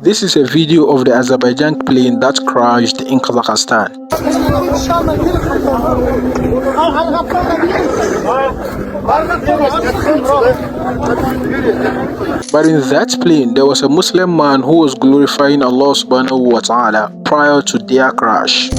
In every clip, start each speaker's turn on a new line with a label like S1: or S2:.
S1: This is a video of the Azerbaijan plane that crashed in Kazakhstan. But in that plane, there was a Muslim man who was glorifying Allah subhanahu wa ta'ala prior to their crash.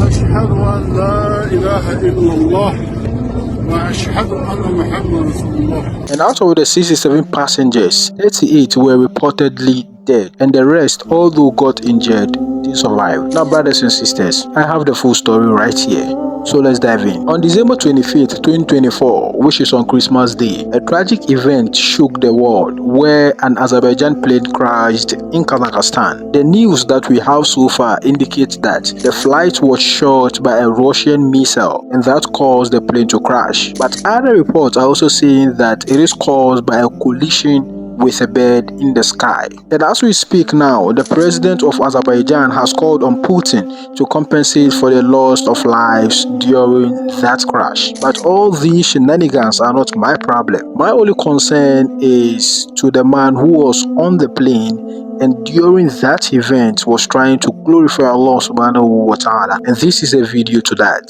S1: And out of the 67 passengers, 38 were reportedly dead, and the rest, although got injured, did survive. Now, brothers and sisters, I have the full story right here. So let's dive in. On December 25th, 2024, which is on Christmas Day, a tragic event shook the world where an Azerbaijan plane crashed in Kazakhstan. The news that we have so far indicates that the flight was shot by a Russian missile and that caused the plane to crash. But other reports are also saying that it is caused by a collision with a bird in the sky. And as we speak now, the president of Azerbaijan has called on Putin to compensate for the loss of lives during that crash. But all these shenanigans are not my problem. My only concern is to the man who was on the plane and during that event was trying to glorify Allah subhanahu wa ta'ala. And this is a video to that.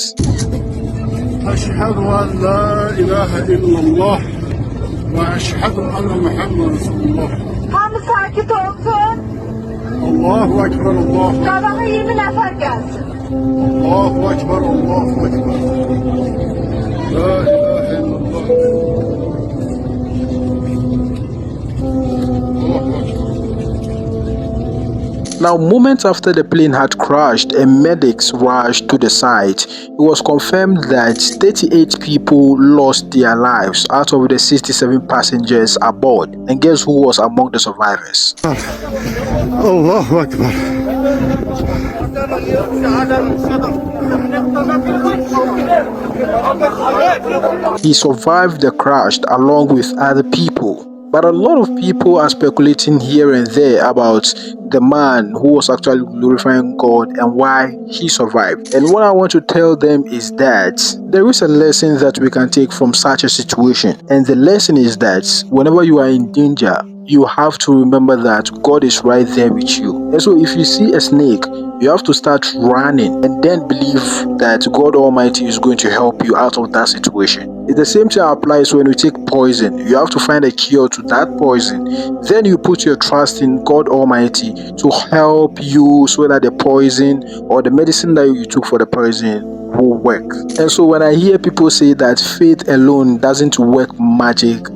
S2: وأشهد أن محمد رسول الله. Hamı sakit olsun. Allahu Ekber, Allahu. Sabaha 20 nefer gelsin. Allahu Ekber, Allahu Ekber. La ilahe illallah. Allahu Ekber.
S1: Now, moments after the plane had crashed and medics rushed to the site, it was confirmed that 38 people lost their lives out of the 67 passengers aboard. And guess who was among the survivors?
S2: Allahu Akbar.
S1: He survived the crash along with other people. But a lot of people are speculating here and there about the man who was actually glorifying God and why he survived. And what I want to tell them is that there is a lesson that we can take from such a situation. And the lesson is that whenever you are in danger, you have to remember that God is right there with you. And so if you see a snake, you have to start running and then believe that God Almighty is going to help you out of that situation. The same thing applies when you take poison. You have to find a cure to that poison. Then you put your trust in God Almighty to help you so that the poison or the medicine that you took for the poison will work. And so when I hear people say that faith alone doesn't work magic,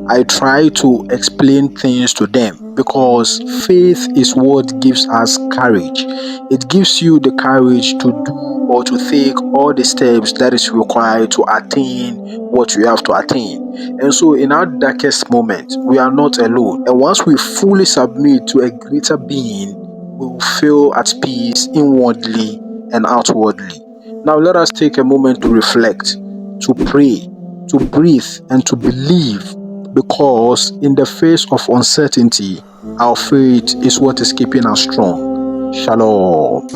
S1: I try to explain things to them because faith is what gives us courage. It gives you the courage to do or to take all the steps that is required to attain what you have to attain. And so in our darkest moment, we are not alone. And once we fully submit to a greater being, we will feel at peace inwardly and outwardly. Now let us take a moment to reflect, to pray, to breathe, and to believe. Because in the face of uncertainty, our faith is what is keeping us strong. Shalom.